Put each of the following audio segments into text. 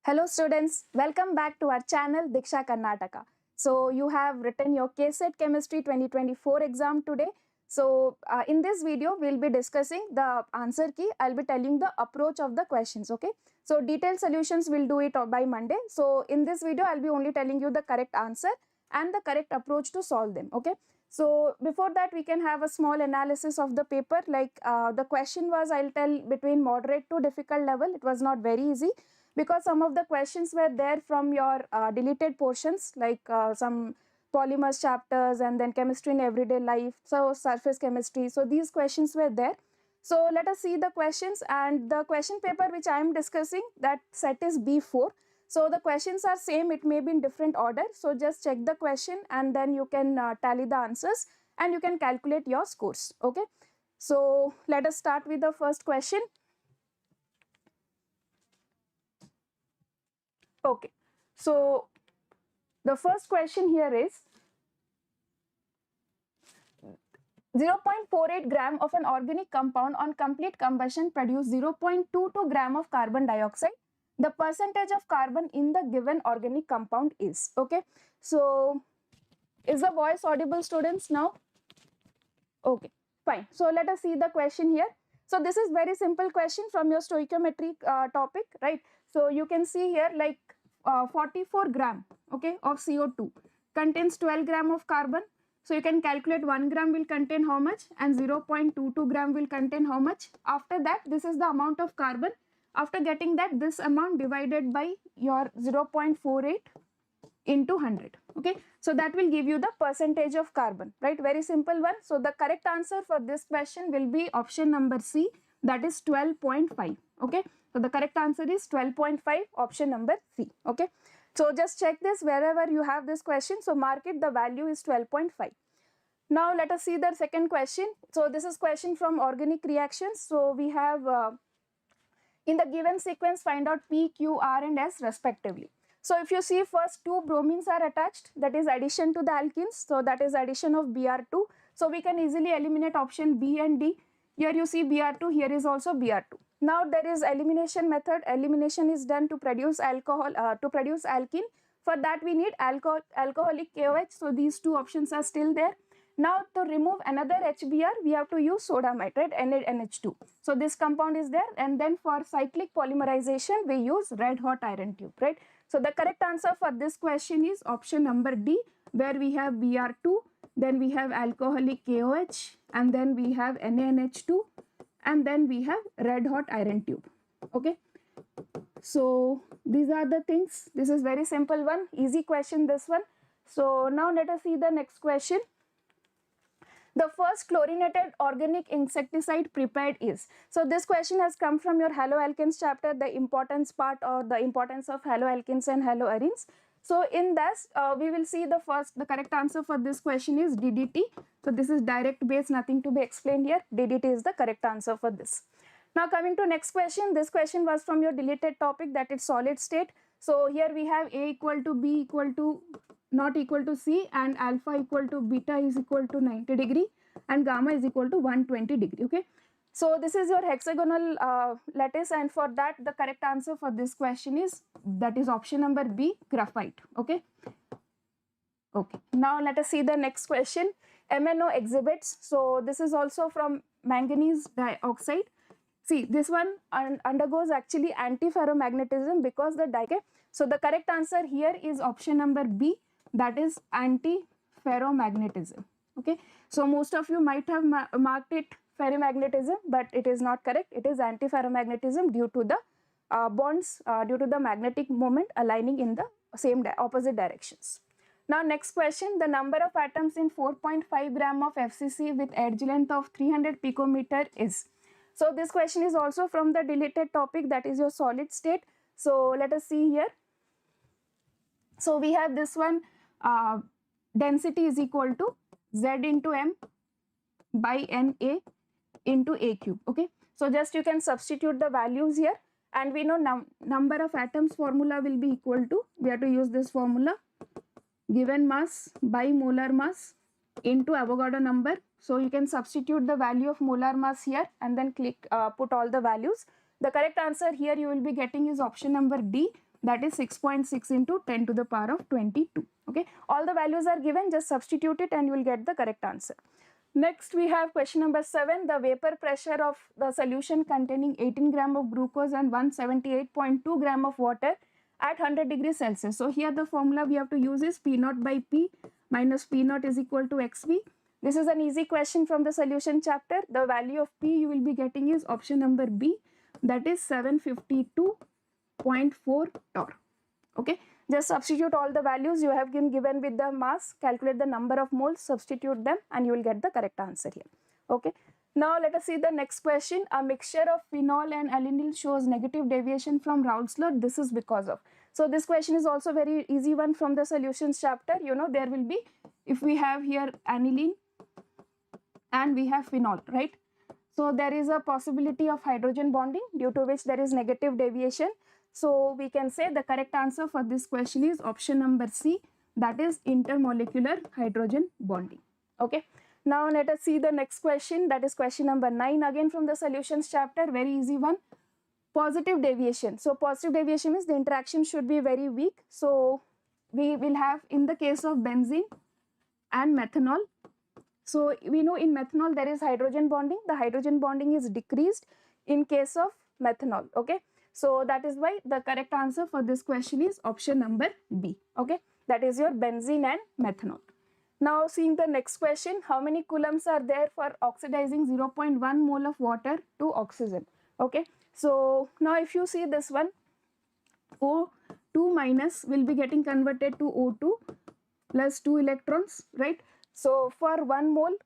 Hello students, welcome back to our channel Diksha Karnataka. So you have written your KCET Chemistry 2024 exam today. So in this video, we'll be discussing the answer key. I'll be telling the approach of the questions, okay? So detailed solutions we'll do it by Monday. So in this video, I'll be only telling you the correct answer and the correct approach to solve them, okay? So before that, we can have a small analysis of the paper. Like the question was, I'll tell between moderate to difficult level. It was not very easy, because some of the questions were there from your deleted portions, like some polymers chapters and then chemistry in everyday life, so surface chemistry. So these questions were there. So let us see the questions, and the question paper which I am discussing, that set is B4. So the questions are same, it may be in different order. So just check the question and then you can tally the answers and you can calculate your scores, okay? So let us start with the first question. Okay, so the first question here is 0.48 gram of an organic compound on complete combustion produce 0.22 gram of carbon dioxide. The percentage of carbon in the given organic compound is, okay? So is the voice audible, students, now? Okay, fine. So let us see the question here. So this is very simple question from your stoichiometry topic, right? So you can see here, like 44 gram, okay, of CO2 contains 12 gram of carbon. So you can calculate 1 gram will contain how much and 0.22 gram will contain how much. After that, this is the amount of carbon. After getting that, this amount divided by your 0.48 into 100, okay? So that will give you the percentage of carbon, right? Very simple one. So the correct answer for this question will be option number C, that is 12.5, okay? So the correct answer is 12.5, option number C, okay? So just check this wherever you have this question. So mark it, the value is 12.5. Now let us see the second question. So this is question from organic reactions. So we have in the given sequence, find out P, Q, R and S respectively. So if you see, first two bromines are attached, that is addition to the alkenes. So that is addition of Br2. So we can easily eliminate option B and D. Here you see Br2, here is also Br2. Now there is elimination method. Elimination is done to produce alcohol, to produce alkene. For that we need alcoholic KOH. So these two options are still there. Now to remove another HBr, we have to use soda nitrate, NH2. So this compound is there, and then for cyclic polymerization, we use red hot iron tube, right? So the correct answer for this question is option number D, where we have Br2, then we have alcoholic KOH, and then we have NaNH2, and then we have red hot iron tube, okay? So these are the things. This is very simple one, easy question, this one. So now let us see the next question. The first chlorinated organic insecticide prepared is. So this question has come from your haloalkanes chapter, the importance part, or the importance of haloalkanes and haloarenes. So in this, we will see the correct answer for this question is DDT. So this is direct base, nothing to be explained here. DDT is the correct answer for this. Now coming to next question. This question was from your deleted topic, that is solid state. So here we have A equal to B equal to not equal to C, and alpha equal to beta is equal to 90 degree and gamma is equal to 120 degree, okay? So this is your hexagonal lattice, and for that the correct answer for this question is, that is option number B, graphite, okay? Okay, now let us see the next question. MNO exhibits. So this is also from manganese dioxide. See, this one undergoes actually antiferromagnetism because the dike. So the correct answer here is option number B, that is antiferromagnetism, okay? So most of you might have marked it ferromagnetism, but it is not correct. It is antiferromagnetism due to the bonds, due to the magnetic moment aligning in the same opposite directions. Now next question, the number of atoms in 4.5 gram of FCC with edge length of 300 picometer is. So this question is also from the deleted topic, that is your solid state. So let us see here. So we have this one, density is equal to Z into M by Na into A cube, okay? So just you can substitute the values here, and we know number of atoms formula will be equal to, we have to use this formula, given mass by molar mass into Avogadro number. So you can substitute the value of molar mass here and then put all the values. The correct answer here you will be getting is option number D, that is 6.6 into 10 to the power of 22. Okay, all the values are given, just substitute it and you will get the correct answer. Next we have question number 7. The vapor pressure of the solution containing 18 gram of glucose and 178.2 gram of water at 100 degrees Celsius. So here the formula we have to use is P naught by P minus P naught is equal to XV. This is an easy question from the solution chapter. The value of P you will be getting is option number B, that is 752.4 torr. Okay, just substitute all the values you have been given with the mass, calculate the number of moles, substitute them and you will get the correct answer here. Okay, now let us see the next question. A mixture of phenol and alanine shows negative deviation from Raoult's law. This is because of. So this question is also very easy one from the solutions chapter. You know, there will be, if we have here aniline and we have phenol, right? So there is a possibility of hydrogen bonding due to which there is negative deviation. So we can say the correct answer for this question is option number C, that is intermolecular hydrogen bonding. Okay. Now let us see the next question, that is question number 9 again from the solutions chapter, very easy one. Positive deviation. So positive deviation means the interaction should be very weak. So we will have in the case of benzene and methanol. So we know in methanol there is hydrogen bonding. The hydrogen bonding is decreased in case of methanol. Okay. So that is why the correct answer for this question is option number B. Okay. That is your benzene and methanol. Now seeing the next question, how many coulombs are there for oxidizing 0.1 mole of water to oxygen? Okay. So now if you see this one, O2 minus will be getting converted to O2 plus 2 electrons, right? So for 1 mole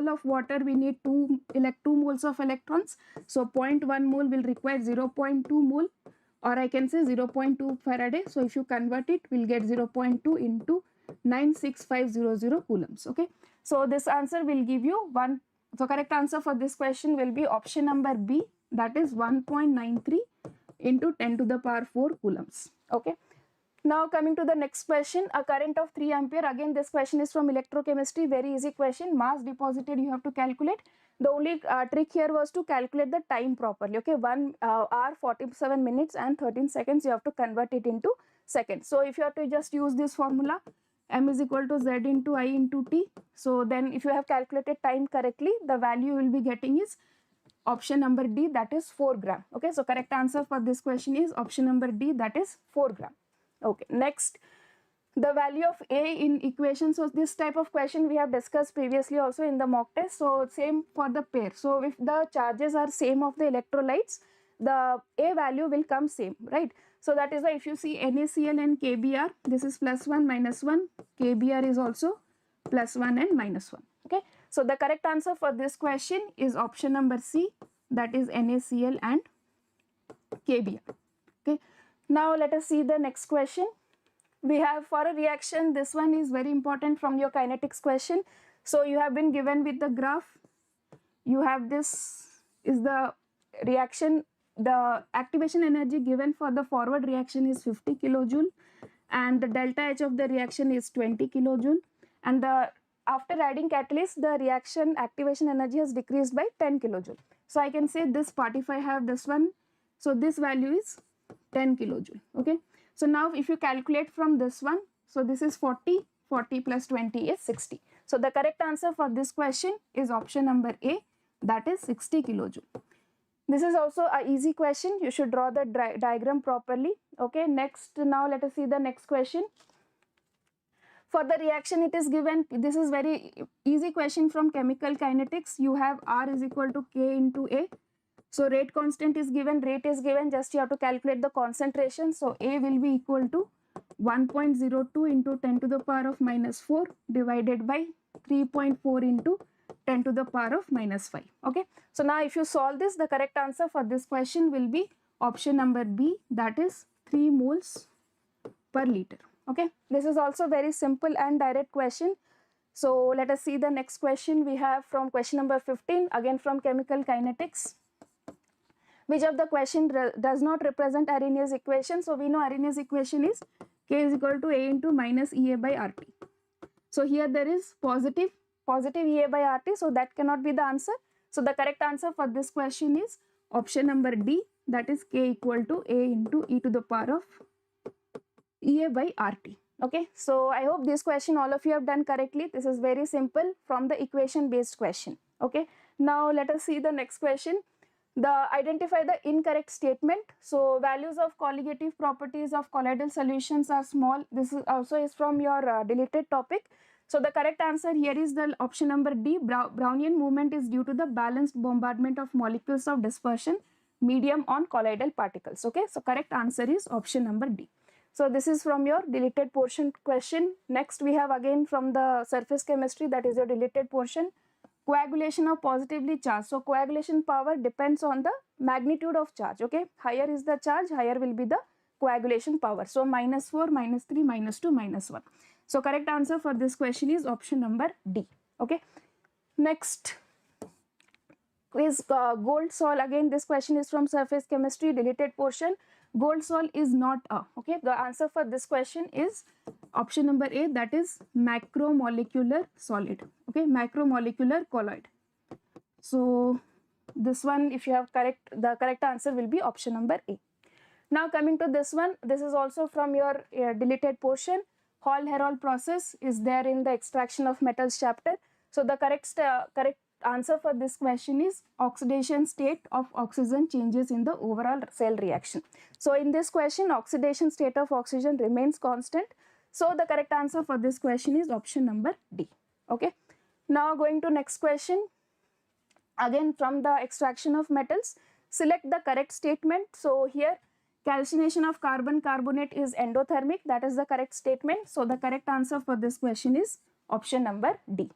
of water we need 2 moles of electrons. So 0.1 mole will require 0.2 mole, or I can say 0.2 Faraday. So if you convert it, we'll get 0.2 into 96500 coulombs. Okay. So this answer will give you 1. So correct answer for this question will be option number B, that is 1.93 into 10 to the power 4 coulombs. Okay. Now coming to the next question, a current of 3 ampere. Again this question is from electrochemistry, very easy question. Mass deposited you have to calculate. The only trick here was to calculate the time properly. Okay, 1 hour 47 minutes and 13 seconds you have to convert it into seconds. So if you have to just use this formula, m is equal to z into I into t. So then if you have calculated time correctly, the value you will be getting is option number D, that is 4 gram. Okay, so correct answer for this question is option number D, that is 4 gram. Okay, next, the value of A in equation. So this type of question we have discussed previously also in the mock test. So same for the pair. So if the charges are same of the electrolytes, the A value will come same, right? So that is why if you see NaCl and KBr, this is +1 -1, KBr is also +1 and -1. Okay, so the correct answer for this question is option number C, that is NaCl and KBr. Okay, now let us see the next question. We have for a reaction, this one is very important from your kinetics question. So you have been given with the graph, you have this is the reaction. The activation energy given for the forward reaction is 50 kilojoule and the delta H of the reaction is 20 kilojoule, and the after adding catalyst the reaction activation energy has decreased by 10 kilojoule. So I can say this part, if I have this one, so this value is 10 kilojoule. Okay, so now if you calculate from this one, so this is 40 plus 20 is 60. So the correct answer for this question is option number A, that is 60 kilojoule. This is also an easy question. You should draw the diagram properly. Okay, next, now let us see the next question. For the reaction it is given, this is very easy question from chemical kinetics. You have R is equal to K into A. So rate constant is given, rate is given, just you have to calculate the concentration. So A will be equal to 1.02 into 10 to the power of -4 divided by 3.4 into 10 to the power of -5. Okay, so now if you solve this, the correct answer for this question will be option number B, that is 3 moles per liter. Okay, this is also very simple and direct question. So let us see the next question we have from question number 15, again from chemical kinetics. Which of the question does not represent Arrhenius equation? So we know Arrhenius equation is K is equal to A into minus EA by RT. So here there is positive EA by RT, so that cannot be the answer. So the correct answer for this question is option number D, that is K equal to A into e to the power of EA by RT. Okay, so I hope this question all of you have done correctly. This is very simple from the equation based question. Okay, now let us see the next question. Identify the incorrect statement. So values of colligative properties of colloidal solutions are small. This is also from your deleted topic. So the correct answer here is the option number D. Brownian movement is due to the balanced bombardment of molecules of dispersion medium on colloidal particles. Okay, so correct answer is option number D. So this is from your deleted portion question. Next we have again from the surface chemistry, that is your deleted portion. Coagulation of positively charged. So coagulation power depends on the magnitude of charge. Okay, higher is the charge, higher will be the coagulation power. So -4, -3, -2, -1. So correct answer for this question is option number D. Okay, next is gold sol. Again this question is from surface chemistry, deleted portion. Gold sol is not a. Okay, the answer for this question is option number A, that is macromolecular solid. Okay, macromolecular colloid. So this one, if you have correct, the correct answer will be option number A. Now coming to this one, this is also from your deleted portion. Hall-Héroult process is there in the extraction of metals chapter. So the correct answer for this question is oxidation state of oxygen changes in the overall cell reaction. So in this question, oxidation state of oxygen remains constant. So the correct answer for this question is option number D. Okay. Now going to next question. Again from the extraction of metals, select the correct statement. So here calcination of carbon carbonate is endothermic. That is the correct statement. So the correct answer for this question is option number D.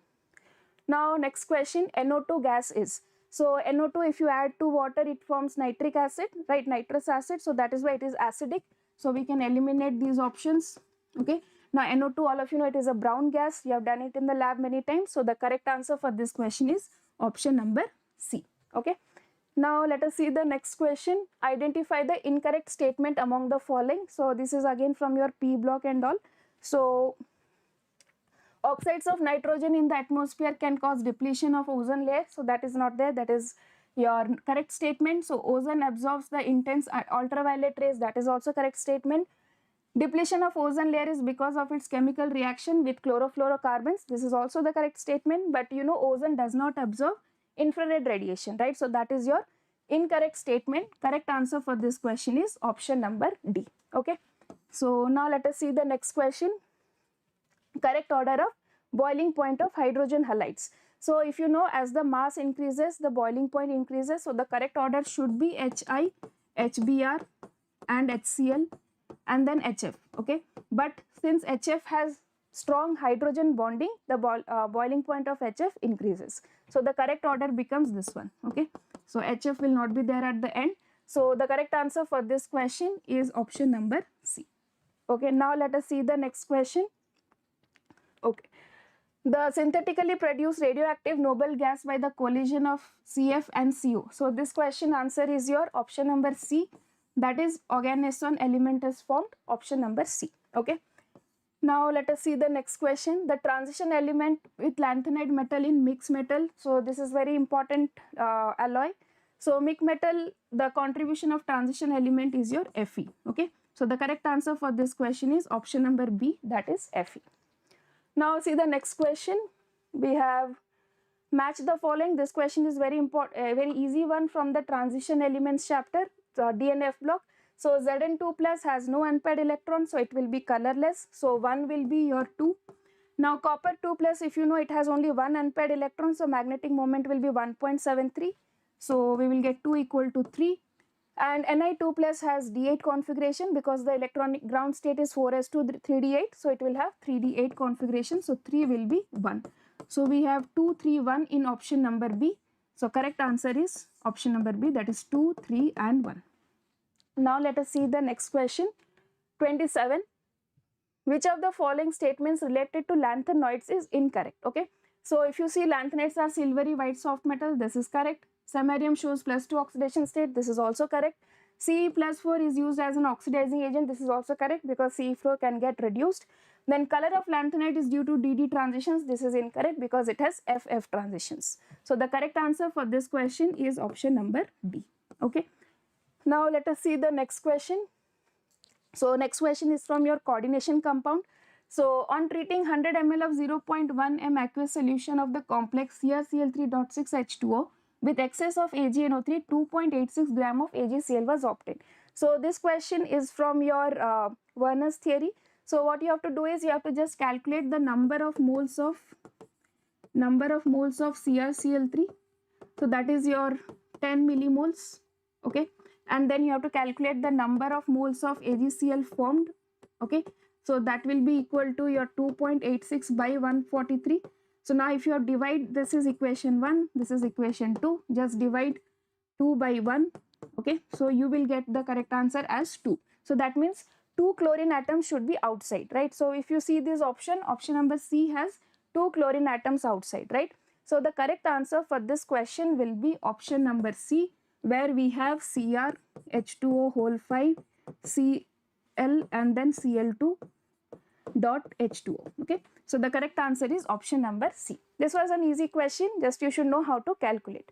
Now next question, NO2 gas is. So NO2, if you add to water, it forms nitric acid, right? Nitrous acid. So that is why it is acidic. So we can eliminate these options. Okay. Now NO2, all of you know, it is a brown gas. You have done it in the lab many times. So the correct answer for this question is option number C. Okay. Now let us see the next question. Identify the incorrect statement among the following. So this is again from your P block and all. So oxides of nitrogen in the atmosphere can cause depletion of ozone layer. So that is not there. That is your correct statement. So ozone absorbs the intense ultraviolet rays. That is also correct statement. Depletion of ozone layer is because of its chemical reaction with chlorofluorocarbons. This is also the correct statement. But you know, ozone does not absorb infrared radiation, right? So that is your incorrect statement. Correct answer for this question is option number D. Okay. So now let us see the next question. Correct order of boiling point of hydrogen halides. So if you know, as the mass increases, the boiling point increases. So the correct order should be HI, HBr and HCl and then HF. Okay. But since HF has strong hydrogen bonding, the boiling point of HF increases. So the correct order becomes this one. Okay. So HF will not be there at the end. So the correct answer for this question is option number C. Okay. Now let us see the next question. Okay. The synthetically produced radioactive noble gas by the collision of CF and CO. So this question answer is your option number C. That is organocene element is formed, option number C. Okay. Now let us see the next question. The transition element with lanthanide metal in mixed metal. So this is very important alloy. So mixed metal, the contribution of transition element is your Fe. Okay. So the correct answer for this question is option number B, that is Fe. Now see the next question. We have match the following. This question is very important, a very easy one from the transition elements chapter, DNF block. So Zn2 plus has no unpaired electron, so it will be colorless. So 1 will be your 2. Now copper 2 plus, if you know, it has only one unpaired electron, so magnetic moment will be 1.73. So we will get 2 equal to 3. And Ni2 plus has D8 configuration because the electronic ground state is 4s2 3d8, so it will have 3d8 configuration. So 3 will be 1. So we have 2, 3, 1 in option number B. So correct answer is option number B, that is 2, 3 and 1. Now let us see the next question. 27. Which of the following statements related to lanthanoids is incorrect? Okay. So if you see, lanthanides are silvery white soft metal, this is correct. Samarium shows +2 oxidation state, this is also correct. Ce+4 is used as an oxidizing agent, this is also correct because Ce4 can get reduced. Then color of lanthanide is due to DD transitions, this is incorrect because it has FF transitions. So the correct answer for this question is option number D. Okay. Now let us see the next question. So next question is from your coordination compound. So on treating 100 ml of 0.1 m aqueous solution of the complex CrCl3.6H2O with excess of AgNO3, 2.86 gram of AgCl was obtained. So this question is from your Werner's theory. So what you have to do is you have to just calculate the number of moles of CrCl3. So that is your 10 millimoles, okay, and then you have to calculate the number of moles of AgCl formed, okay, so that will be equal to your 2.86 by 143. So now if you have divide, this is equation 1, this is equation 2, just divide 2 by 1, okay, so you will get the correct answer as 2. So that means 2 chlorine atoms should be outside, right? So if you see this option number C has 2 chlorine atoms outside, right? So the correct answer for this question will be option number C, where we have Cr, H2O whole 5, Cl and then Cl2 dot H2O, okay. So the correct answer is option number C. This was an easy question, just you should know how to calculate.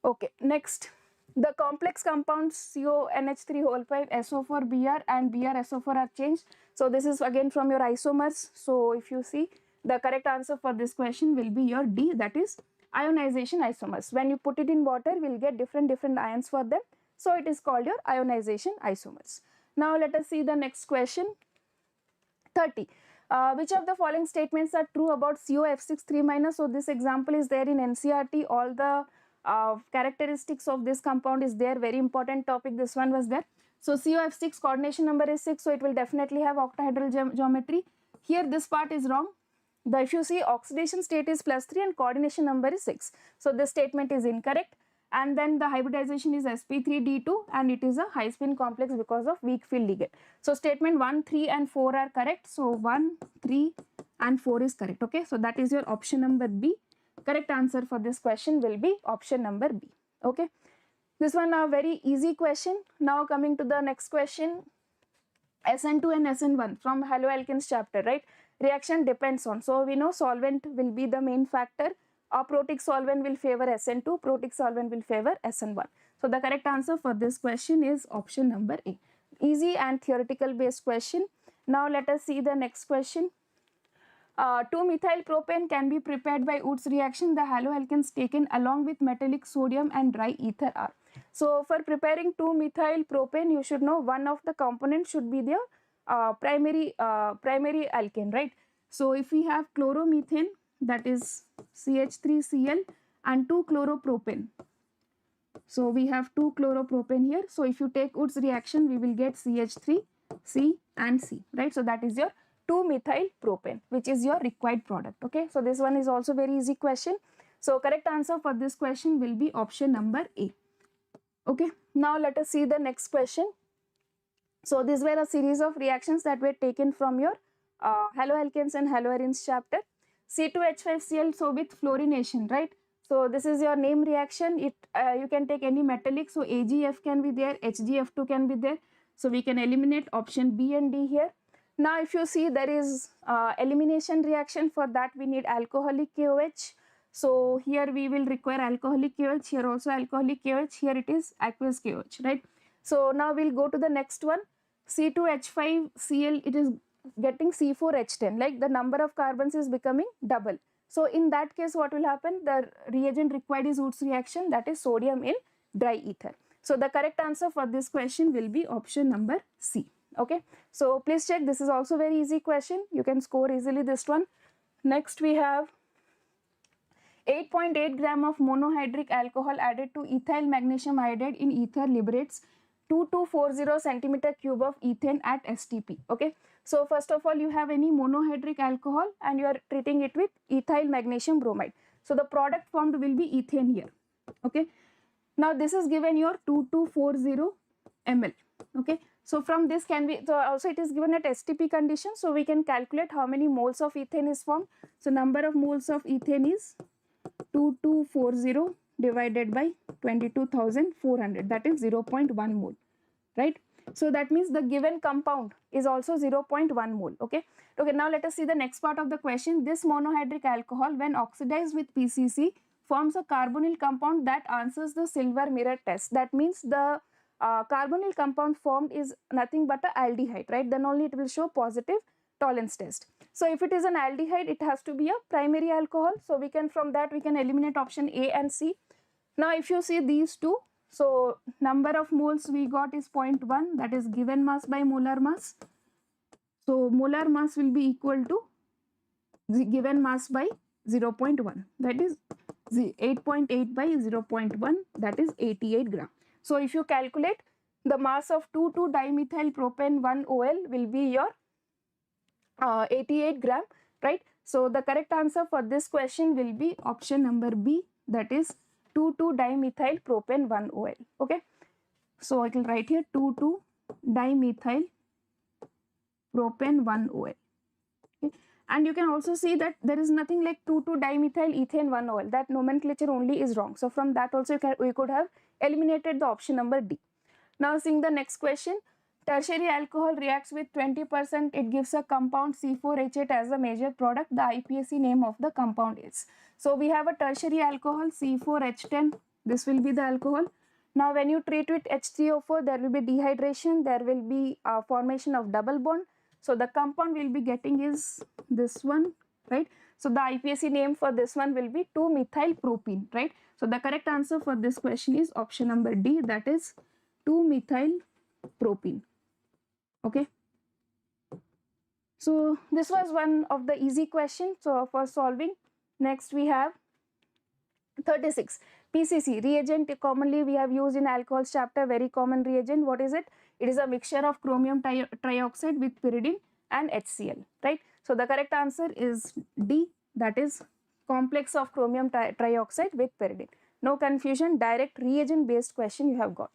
Okay, next, the complex compounds CONH3 whole 5, SO4Br and BrSO4 are changed. So this is again from your isomers. So if you see, the correct answer for this question will be your D, that is ionization isomers. When you put it in water, we'll get different ions for them. So it is called your ionization isomers. Now let us see the next question. 30. Which of the following statements are true about COF6 3-? So this example is there in NCERT. All the characteristics of this compound is there. Very important topic. This one was there. So COF6 coordination number is 6. So it will definitely have octahedral geometry. Here this part is wrong. If you see, oxidation state is +3 and coordination number is 6. So this statement is incorrect. And then the hybridization is sp3d2 and it is a high spin complex because of weak field ligand. So statement 1, 3 and 4 are correct. So 1, 3 and 4 is correct. Okay, so that is your option number B. Correct answer for this question will be option number B. Okay, this one a very easy question. Now coming to the next question. SN2 and SN1 from haloalkanes chapter, right? Reaction depends on. So we know solvent will be the main factor. Protic solvent will favor SN2, protic solvent will favor SN1. So the correct answer for this question is option number A. Easy and theoretical based question. Now let us see the next question. 2-methyl propane can be prepared by Wood's reaction. The haloalkanes taken along with metallic sodium and dry ether are. So for preparing 2-methyl propane, you should know one of the components should be the primary alkane, right? So if we have chloromethane, that is CH3Cl and 2-chloropropane. So we have 2-chloropropane here. So if you take Wood's reaction, we will get CH3, C and C, right? So that is your 2-methyl propane, which is your required product. Okay, so this one is also very easy question. So correct answer for this question will be option number A. Okay, now let us see the next question. So these were a series of reactions that were taken from your haloalkanes and haloarenes chapter. C2H5Cl, so with fluorination, right? So this is your name reaction. You can take any metallic, so AgF can be there, HgF2 can be there. So we can eliminate option B and D here. Now if you see, there is elimination reaction. For that we need alcoholic KOH. So here we will require alcoholic KOH, here also alcoholic KOH, here it is aqueous KOH, right? So now we'll go to the next one. C2H5Cl, it is getting C4H10, like the number of carbons is becoming double. So in that case, what will happen? The reagent required is Wood's reaction, that is sodium in dry ether. So the correct answer for this question will be option number C. Okay, so please check, this is also very easy question. You can score easily this one. Next we have 8.8 gram of monohydric alcohol added to ethyl magnesium iodide in ether liberates 2240 centimeter cube of ethane at STP. Okay, so first of all, you have any monohydric alcohol and you are treating it with ethyl magnesium bromide. So the product formed will be ethane here. Okay, now this is given your 2240 ml. Okay, so from this can be, so also it is given at STP condition, so we can calculate how many moles of ethane is formed. So number of moles of ethane is 2240 divided by 22,400, that is 0.1 mole, right? So that means the given compound is also 0.1 mole. Okay, now let us see the next part of the question. This monohydric alcohol, when oxidized with PCC, forms a carbonyl compound that answers the silver mirror test. That means the carbonyl compound formed is nothing but a aldehyde, right? Then only it will show positive tolerance test. So if it is an aldehyde, it has to be a primary alcohol. So we can, from that we can eliminate option A and C. Now if you see these two, so number of moles we got is 0.1, that is given mass by molar mass. So molar mass will be equal to the given mass by 0.1, that is 8.8 by 0.1, that is 88 gram. So if you calculate, the mass of 2,2-dimethyl propane 1-OL will be your 88 gram, right? So the correct answer for this question will be option number B, that is 2,2-dimethyl propane 1-OL. Okay, so I will write here 2,2-dimethyl propane 1-OL. Okay. And you can also see that there is nothing like 2,2-dimethyl ethane 1-OL. That nomenclature only is wrong. So from that also we could have eliminated the option number D. Now seeing the next question. Tertiary alcohol reacts with 20%. It gives a compound C4H8 as a major product. The IPAC name of the compound is. So we have a tertiary alcohol C4H10. This will be the alcohol. Now when you treat with H3O4, there will be dehydration. There will be formation of double bond. So the compound we'll be getting is this one, right? So the IPAC name for this one will be 2-methyl-propene, right? So the correct answer for this question is option number D, that is 2-methyl-propene. Okay. So this was one of the easy questions. So for solving, next we have 36. PCC, reagent commonly we have used in alcohols chapter, very common reagent. What is it? It is a mixture of chromium trioxide with pyridine and HCl, right? So the correct answer is D, that is complex of chromium trioxide with pyridine. No confusion, direct reagent based question you have got.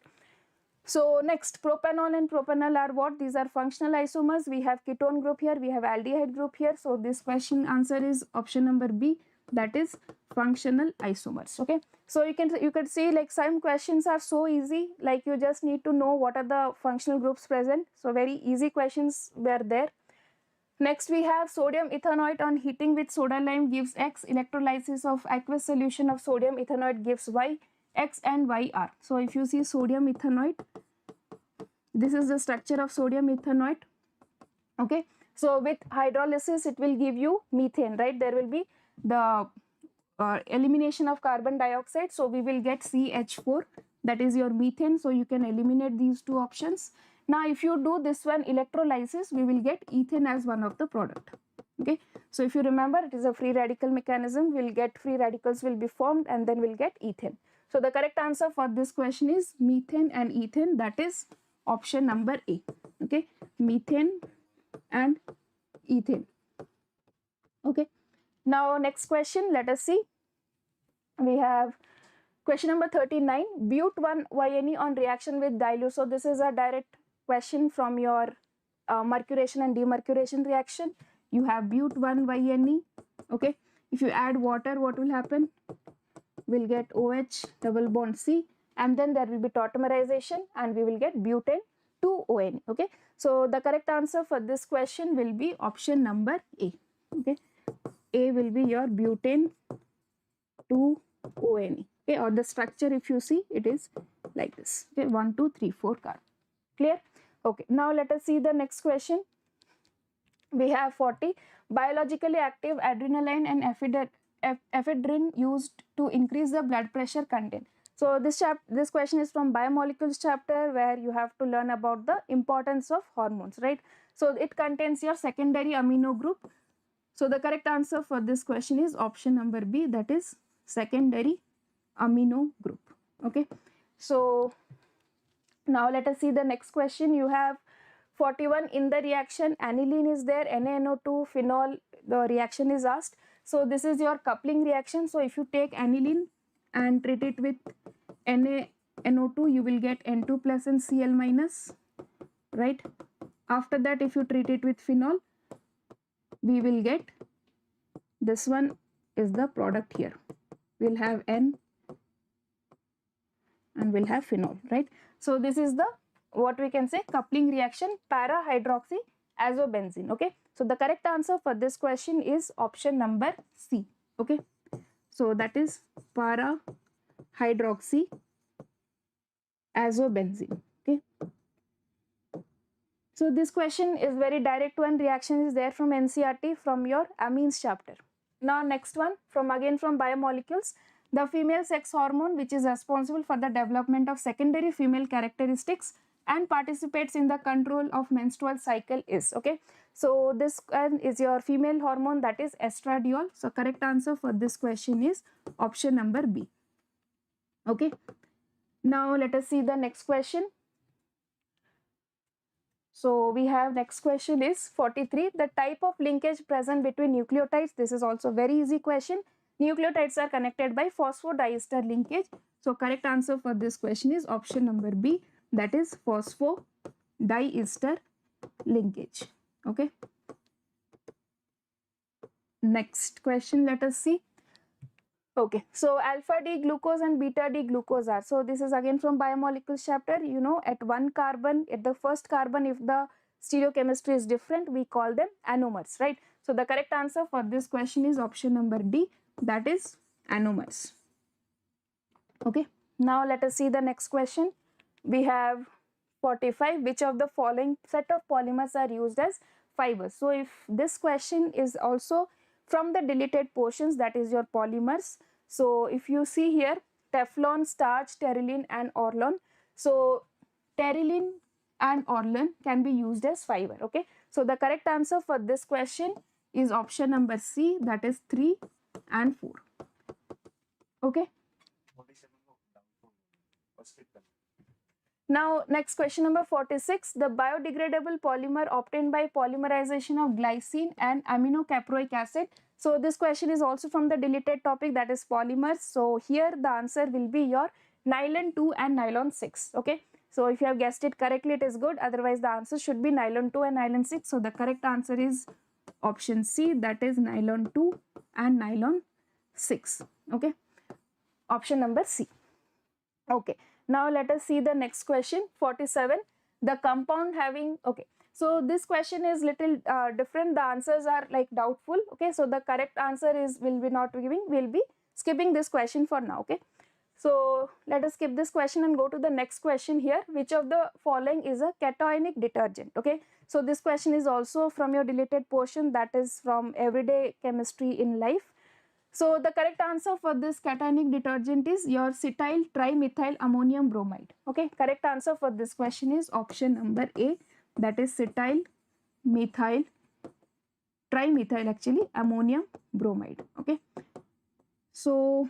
So next, propanol and propanol are what? These are functional isomers. We have ketone group here, we have aldehyde group here. So this question answer is option number B, that is functional isomers. Okay, so you can see like some questions are so easy, like you just need to know what are the functional groups present. So very easy questions were there. Next we have sodium ethanoate on heating with soda lime gives X, electrolysis of aqueous solution of sodium ethanoate gives Y. X and Y are. So if you see sodium ethanoate, this is the structure of sodium ethanoate. Okay, so with hydrolysis it will give you methane, right? There will be the elimination of carbon dioxide, so we will get CH4, that is your methane. So you can eliminate these two options. Now if you do this one electrolysis, we will get ethane as one of the product. Okay, so if you remember, it is a free radical mechanism. We'll get free radicals will be formed and then we'll get ethane. So the correct answer for this question is methane and ethane, that is option number A. Okay, methane and ethane. Okay, now next question, let us see. We have question number 39, but1-YNE on reaction with dilute. So this is a direct question from your mercuration and demercuration reaction. You have but1-YNE. Okay, if you add water, what will happen? We'll get OH double bond C, and then there will be tautomerization and we will get butane 2-ONE. Okay, so the correct answer for this question will be option number A. Okay, A will be your butane 2-ONE. Okay, or the structure if you see, it is like this. Okay, 1, 2, 3, 4 carbon. Clear? Okay, now let us see the next question. We have 40, biologically active adrenaline and ephedrine used to increase the blood pressure content. So this question is from biomolecules chapter, where you have to learn about the importance of hormones, right? So it contains your secondary amino group. So the correct answer for this question is option number B, that is secondary amino group. Okay, so now let us see the next question. You have 41, in the reaction aniline is there, NaNO2 phenol, the reaction is asked. So this is your coupling reaction. So if you take aniline and treat it with NaNO2, you will get N2 plus and Cl minus, right? After that, if you treat it with phenol, we will get, this one is the product here. We'll have N and we'll have phenol, right? So this is the, what we can say, coupling reaction, para-hydroxyazobenzene. Okay, so the correct answer for this question is option number C. Okay, so that is para-hydroxyazobenzene. So this question is very direct one. Reaction is there from NCERT from your amines chapter. Now next one from biomolecules. The female sex hormone which is responsible for the development of secondary female characteristics and participates in the control of menstrual cycle is, okay. So this one is your female hormone, that is estradiol. So correct answer for this question is option number B. Okay. Now let us see the next question. So we have next question is 43. The type of linkage present between nucleotides. This is also very easy question. Nucleotides are connected by phosphodiester linkage. So correct answer for this question is option number B, that is phosphodiester linkage. Okay. Next question, let us see. Okay, so alpha D glucose and beta D glucose are. So this is again from biomolecules chapter. You know, at one carbon, at the first carbon, if the stereochemistry is different, we call them anomers, right? So the correct answer for this question is option number D, that is anomers. Okay, now let us see the next question. We have 45. Which of the following set of polymers are used as fibers? So if this question is also from the deleted portions, that is your polymers. So if you see here, Teflon, starch, terylene and orlon. So terylene and orlon can be used as fiber. Okay. So the correct answer for this question is option number C, that is 3 and 4. Okay. Now next question number 46. The biodegradable polymer obtained by polymerization of glycine and aminocaproic acid. So this question is also from the deleted topic, that is polymers. So here the answer will be your nylon 2 and nylon 6. Okay. So if you have guessed it correctly, it is good. Otherwise the answer should be nylon 2 and nylon 6. So the correct answer is option C, that is nylon 2 and nylon 6. Okay. Option number C. Okay. Now let us see the next question, 47. The compound having, okay. So this question is little different. The answers are like doubtful. Okay. So the correct answer is, will be not giving, will be skipping this question for now. Okay. So let us skip this question and go to the next question here. Which of the following is a cationic detergent? Okay. So this question is also from your deleted portion, that is from everyday chemistry in life. So the correct answer for this cationic detergent is your cetyl trimethyl ammonium bromide. Okay, correct answer for this question is option number A, that is cetyl methyl trimethyl actually ammonium bromide. Okay. So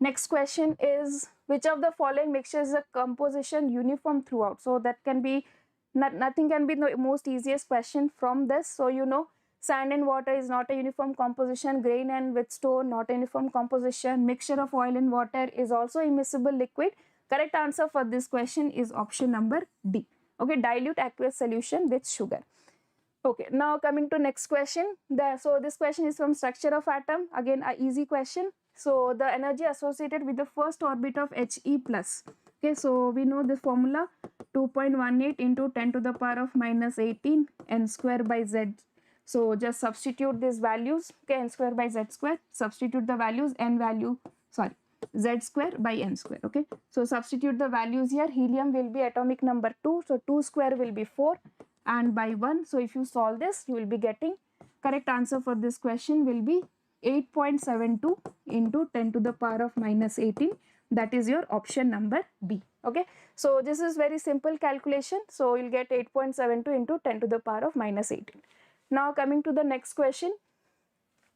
next question is, which of the following mixtures is a composition uniform throughout? So that can be nothing can be the most easiest question from this. So you know, sand and water is not a uniform composition. Grain and with stone, not a uniform composition. Mixture of oil and water is also immiscible liquid. Correct answer for this question is option number D. Okay, dilute aqueous solution with sugar. Okay, now coming to next question. So this question is from structure of atom. Again, a easy question. So the energy associated with the first orbit of He plus. Okay, so we know the formula 2.18 into 10 to the power of minus 18 n square by z. So just substitute these values, okay, n square by z square, substitute the values, z square by n square, okay. So substitute the values here. Helium will be atomic number 2, so 2 square will be 4 and by 1. So if you solve this, you will be getting, correct answer for this question will be 8.72 into 10 to the power of minus 18. That is your option number B, okay. So this is very simple calculation. So you'll get 8.72 into 10 to the power of minus 18. Now coming to the next question,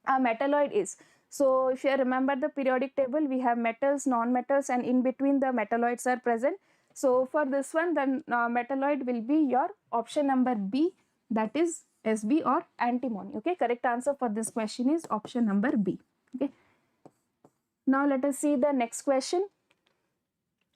a metalloid is. So if you remember the periodic table, we have metals, non-metals, and in between the metalloids are present. So for this one, the metalloid will be your option number B, that is Sb or antimony. Okay, correct answer for this question is option number B. Okay. Now let us see the next question.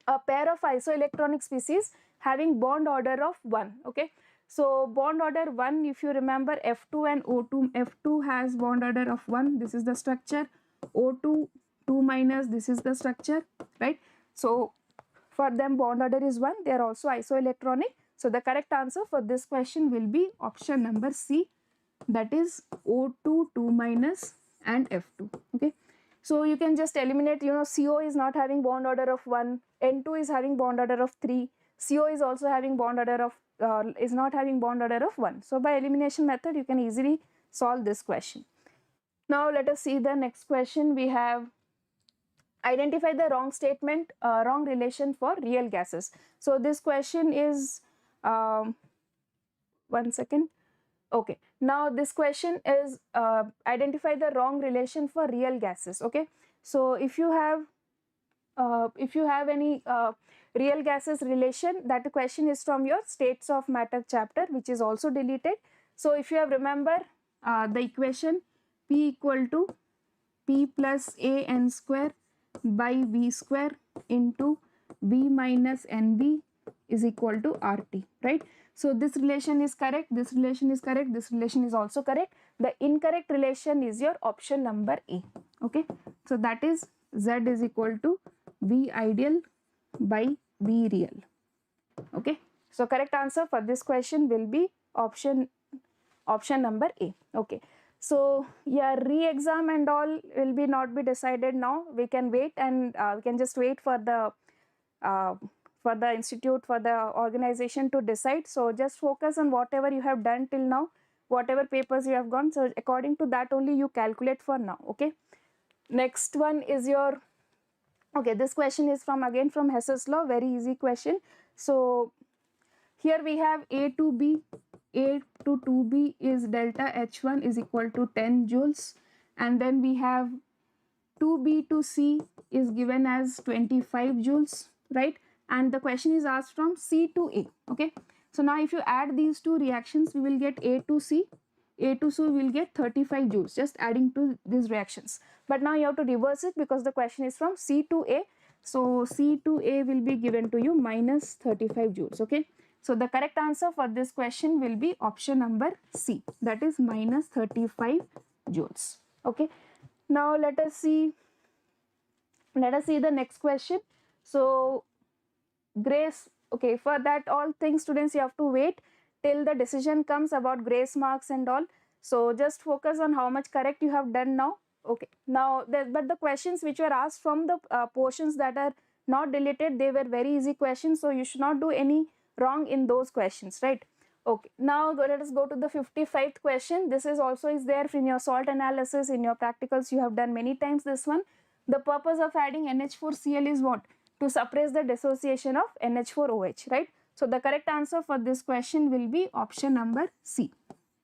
A pair of isoelectronic species having bond order of 1. Okay. So bond order 1, if you remember F2 and O2, F2 has bond order of 1, this is the structure, O2, 2 minus, this is the structure, right? So for them bond order is 1, they are also isoelectronic. So the correct answer for this question will be option number C, that is O2, 2 minus and F2, okay. So you can just eliminate, you know, CO is not having bond order of 1, N2 is having bond order of 3. CO is also having bond order of is not having bond order of 1. So by elimination method you can easily solve this question. Now let us see the next question. We have identify the wrong statement, wrong relation for real gases. So this question is 1 second. Okay, now this question is identify the wrong relation for real gases. Okay, so if you have any real gases relation, that question is from your states of matter chapter, which is also deleted. So if you have remember the equation P equal to P plus A n square by V square into V minus NV is equal to RT, right? So this relation is correct, this relation is correct, this relation is also correct. The incorrect relation is your option number A. Okay, so that is Z is equal to V ideal by V real. Okay, so correct answer for this question will be option number A. Okay, so yeah, re-exam and all will be not be decided now. We can wait and we can just wait for the institute, for the organization to decide. So just focus on whatever you have done till now, whatever papers you have gone. So according to that only you calculate for now. Okay, next one is your, okay, this question is from again from Hess's law, very easy question. So here we have A to B, A to 2B is delta H1 is equal to 10 joules, and then we have 2B to C is given as 25 joules, right? And the question is asked from C to A. Okay, so now if you add these two reactions, we will get A to C. A to C will get 35 joules, just adding to these reactions. But now you have to reverse it because the question is from C to A. So C to A will be given to you minus 35 joules. Okay, so the correct answer for this question will be option number C, that is minus 35 joules. Okay, now let us see the next question. So grace, okay, for that all things students you have to wait till the decision comes about grace marks and all. So just focus on how much correct you have done now. Okay, now but the questions which were asked from the portions that are not deleted, they were very easy questions, so you should not do any wrong in those questions, right? Okay, now let us go to the 55th question. This is also is there in your salt analysis, in your practicals you have done many times this one. The purpose of adding NH4Cl is what? To suppress the dissociation of NH4OH, right? So the correct answer for this question will be option number C.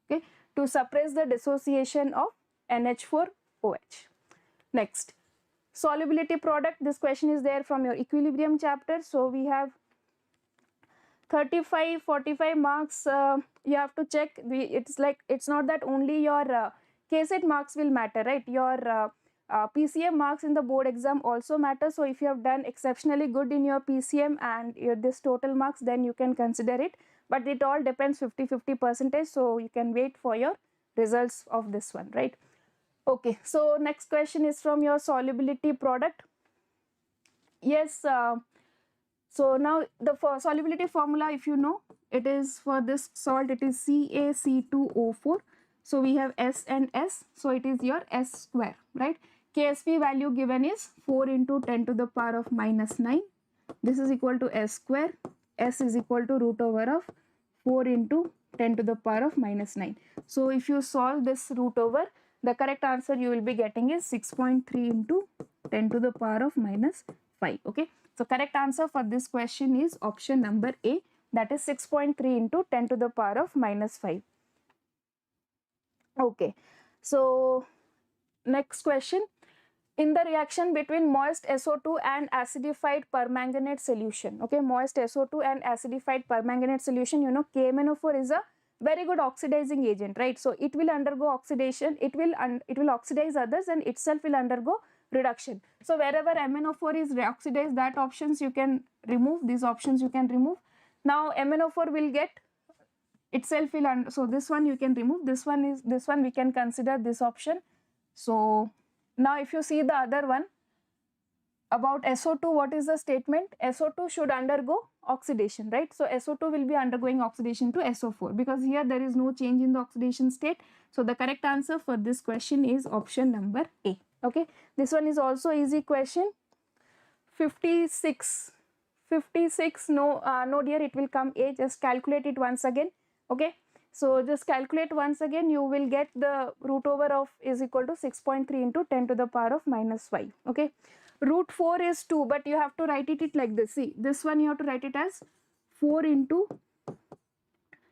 Okay, to suppress the dissociation of NH4OH. Next, solubility product. This question is there from your equilibrium chapter. So we have 35, 45 marks. You have to check. It's like, it's not that only your KCET marks will matter, right? Your PCM marks in the board exam also matter. So if you have done exceptionally good in your PCM and this total marks, then you can consider it. But it all depends 50-50%. So you can wait for your results of this one, right? Okay, so next question is from your solubility product. Yes, so now the solubility formula, if you know, it is for this salt, it is CaC2O4. So we have S and S, so it is your S square, right? KSP value given is 4 into 10 to the power of minus 9. This is equal to S square. S is equal to root over of 4 into 10 to the power of minus 9. So if you solve this root over, the correct answer you will be getting is 6.3 into 10 to the power of minus 5. Okay, so correct answer for this question is option number A, that is 6.3 into 10 to the power of minus 5. Okay, so next question. In the reaction between moist SO2 and acidified permanganate solution, okay, moist SO2 and acidified permanganate solution, you know, KMnO4 is a very good oxidizing agent, right? So it will undergo oxidation, it will oxidize others and itself will undergo reduction. So wherever MnO4 is reoxidized, that options you can remove, these options you can remove. Now MnO4 will get itself will so this one you can remove, this one we can consider this option. So now if you see the other one about SO2, what is the statement? SO2 should undergo oxidation, right? So SO2 will be undergoing oxidation to SO4 because here there is no change in the oxidation state. So the correct answer for this question is option number A. Okay, this one is also easy question. 56 56, no dear, it will come A. Just calculate it once again. Okay, so just calculate once again, you will get the root over of is equal to 6.3 into 10 to the power of minus 5. Okay, root 4 is 2, but you have to write it like this. See, this one you have to write it as 4 into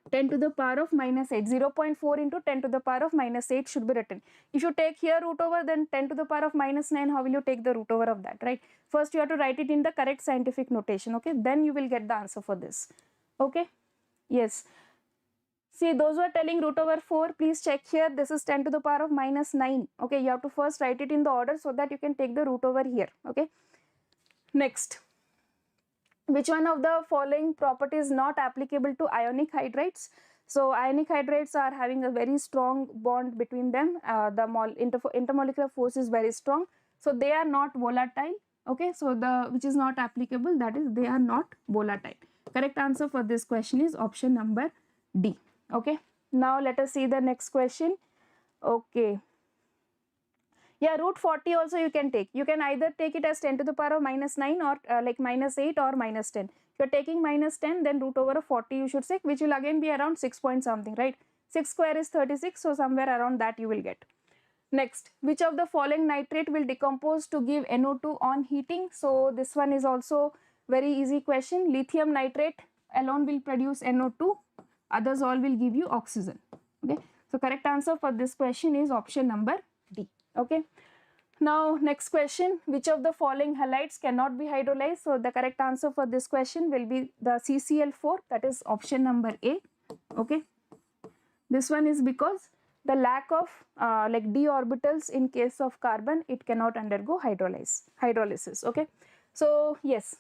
10 to the power of minus 8. 0.4 into 10 to the power of minus 8 should be written. If you take here root over, then 10 to the power of minus 9, how will you take the root over of that, right? First you have to write it in the correct scientific notation, okay? Then you will get the answer for this, okay? Yes. See, those who are telling root over 4, please check here. This is 10 to the power of minus 9, okay? You have to first write it in the order so that you can take the root over here, okay? Next. Which one of the following properties not applicable to ionic hydrides? So ionic hydrides are having a very strong bond between them. The intermolecular force is very strong. So they are not volatile. Okay, so the which is not applicable, that is they are not volatile. Correct answer for this question is option number D. Okay, now let us see the next question. Okay. Yeah, root 40 also you can take. You can either take it as 10 to the power of minus 9 or like minus 8 or minus 10. If you are taking minus 10, then root over of 40 you should take, which will again be around 6 point something, right? 6 square is 36, so somewhere around that you will get. Next, which of the following nitrate will decompose to give NO2 on heating? So this one is also very easy question. Lithium nitrate alone will produce NO2, others all will give you oxygen. Okay, so correct answer for this question is option number D. Okay, now next question, which of the following halides cannot be hydrolyzed? So the correct answer for this question will be the CCl4, that is option number A. Okay, this one is because the lack of like d orbitals in case of carbon, it cannot undergo hydrolysis. Okay, so yes.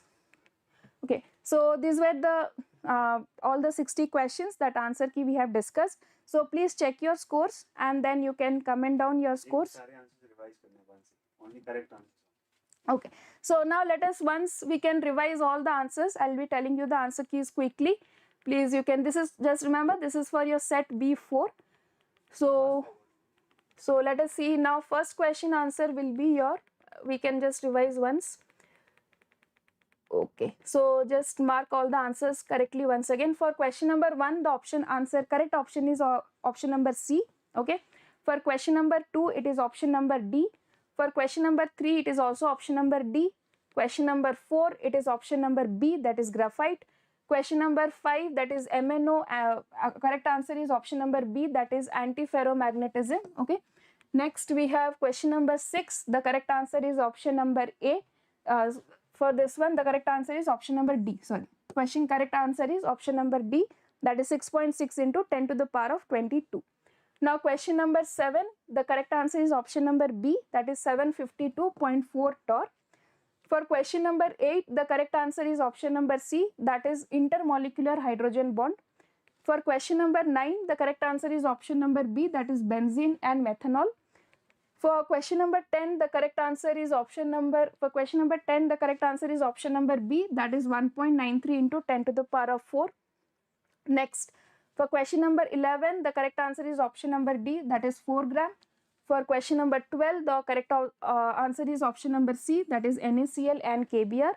Okay, so these were the all the 60 questions that answer key we have discussed. So please check your scores and then you can comment down your scores. Only correct answers. Okay, so now let us, once we can revise all the answers, I'll be telling you the answer keys quickly. Please, you can, this is just remember, this is for your set B4. So let us see now. First question answer will be your, we can just revise once. Okay, so just mark all the answers correctly once again. For question number 1, the option answer, correct option is option number C. Okay, for question number 2, it is option number D. For question number 3, it is also option number D. Question number 4, it is option number B, that is graphite. Question number 5, that is MNO, correct answer is option number B, that is antiferromagnetism. Okay, next we have question number 6, the correct answer is option number A. For this one, the correct answer is option number D. Sorry, question correct answer is option number D, that is 6.6 into 10 to the power of 22. Now question number 7, the correct answer is option number B, that is 752.4 torr. For question number 8, the correct answer is option number C, that is intermolecular hydrogen bond. For question number 9, the correct answer is option number B, that is benzene and methanol. For question number 10, the correct answer is option number, for question number 10, the correct answer is option number B, that is 1.93 into 10 to the power of 4. Next, for question number 11, the correct answer is option number D, that is 4 gram. For question number 12, the correct answer is option number C, that is NaCl and KBr.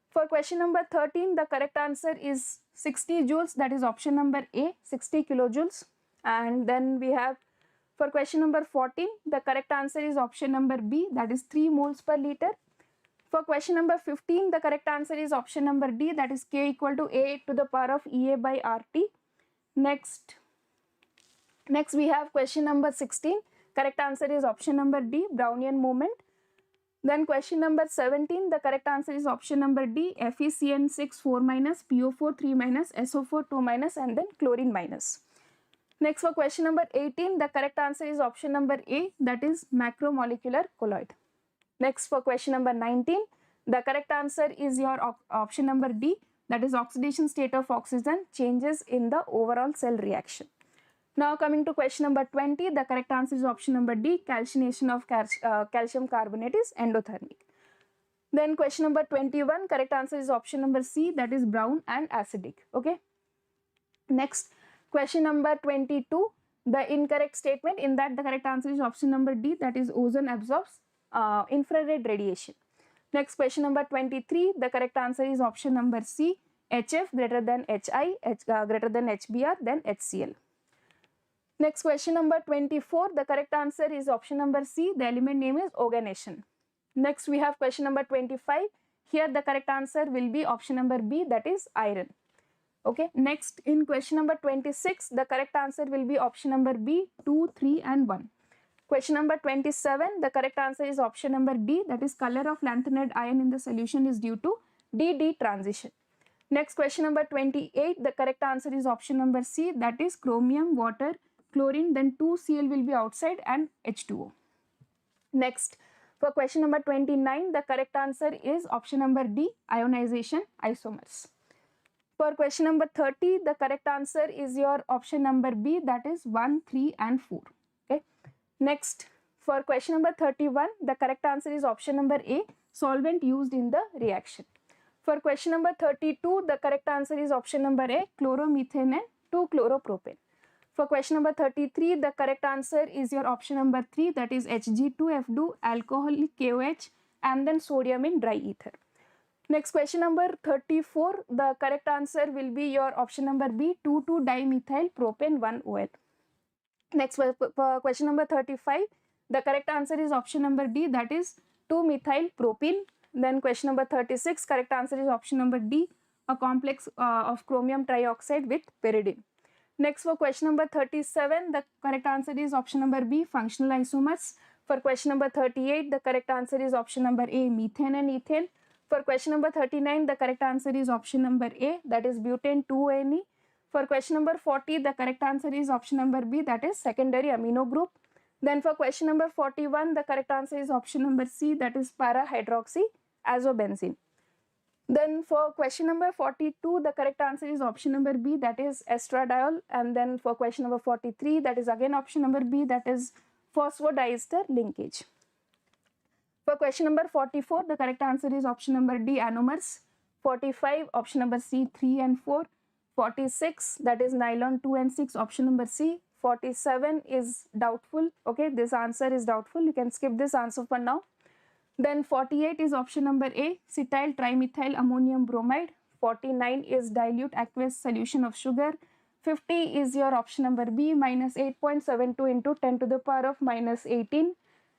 For question number 13, the correct answer is 60 joules, that is option number A, 60 kilojoules. And then we have, for question number 14, the correct answer is option number B, that is 3 moles per liter. For question number 15, the correct answer is option number D, that is K equal to A to the power of EA by RT. Next we have question number 16. Correct answer is option number D, Brownian movement. Then question number 17, the correct answer is option number D, FeCN6 4 minus, PO4 3 minus, SO4 2 minus, and then chlorine minus. Next, for question number 18, the correct answer is option number A, that is macromolecular colloid. Next, for question number 19, the correct answer is your option number D, that is oxidation state of oxygen changes in the overall cell reaction. Now coming to question number 20, the correct answer is option number D, calcination of calcium carbonate is endothermic. Then question number 21, correct answer is option number C, that is brown and acidic. Okay. Next, question number 22, the incorrect statement, in that the correct answer is option number D, that is ozone absorbs infrared radiation. Next, question number 23, the correct answer is option number C, HF greater than HI, greater than HBr, then HCl. Next, question number 24, the correct answer is option number C, the element name is oganation. Next, we have question number 25. Here the correct answer will be option number B, that is iron. Okay. Next, in question number 26, the correct answer will be option number B, 2, 3 and 1. Question number 27, the correct answer is option number D, that is color of lanthanide ion in the solution is due to DD transition. Next, question number 28, the correct answer is option number C, that is chromium, water, chlorine, then 2Cl will be outside and H2O. Next, for question number 29, the correct answer is option number D, ionization isomers. For question number 30, the correct answer is your option number B, that is 1, 3 and 4. Okay. Next, for question number 31, the correct answer is option number A, solvent used in the reaction. For question number 32, the correct answer is option number A, chloromethane and 2-chloropropane. For question number 33, the correct answer is your option number 3, that is Hg2F2, alcoholic KOH and then sodium in dry ether. Next, question number 34, the correct answer will be your option number B, 2,2-dimethyl propane 1-OL. Next, for question number 35, the correct answer is option number D, that is 2-methyl propene. Then question number 36, correct answer is option number D, a complex of chromium trioxide with pyridine. Next, for question number 37, the correct answer is option number B, functional isomers. For question number 38, the correct answer is option number A, methane and ethane. For question number 39, the correct answer is option number A, that is butane 2-NE. For question number 40, the correct answer is option number B, that is secondary amino group. Then for question number 41, the correct answer is option number C, that is para-hydroxyazobenzene. Then for question number 42, the correct answer is option number B, that is estradiol. And then for question number 43, that is again option number B, that is phosphodiester linkage. For question number 44, the correct answer is option number D, anomers. 45, option number C, 3 and 4. 46, that is nylon 2 and 6, option number C. 47 is doubtful. Okay, this answer is doubtful. You can skip this answer for now. Then 48 is option number A, cetyl trimethyl ammonium bromide. 49 is dilute aqueous solution of sugar. 50 is your option number B, minus 8.72 into 10 to the power of minus 18.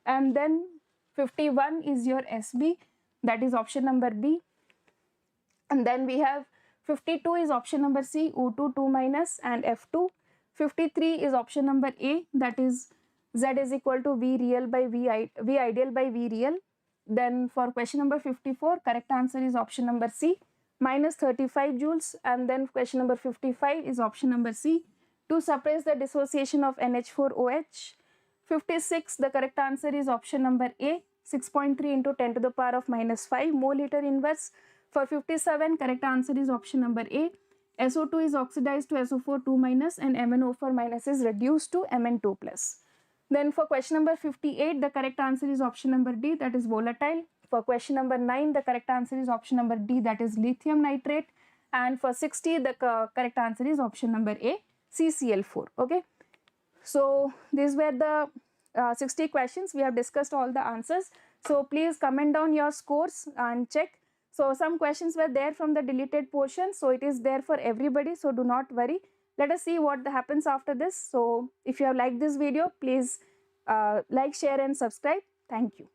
And then 51 is your SB, that is option number B. And then we have 52 is option number C, O2 2 minus and F2. 53 is option number A, that is Z is equal to V real by V ideal by V real. Then for question number 54, correct answer is option number C, minus 35 joules. And then question number 55 is option number C, to suppress the dissociation of NH4OH. 56, the correct answer is option number A, 6.3 into 10 to the power of minus 5 moliter inverse. For 57, correct answer is option number A, SO2 is oxidized to SO4 2 minus and MnO4 minus is reduced to Mn2 plus. Then for question number 58, the correct answer is option number D, that is volatile. For question number 9, the correct answer is option number D, that is lithium nitrate. And for 60, the correct answer is option number A, CCl4. Okay. So these were the 60 questions. We have discussed all the answers. So please comment down your scores and check. So some questions were there from the deleted portion. So it is there for everybody. So do not worry. Let us see what happens after this. So if you have liked this video, please like, share and subscribe. Thank you.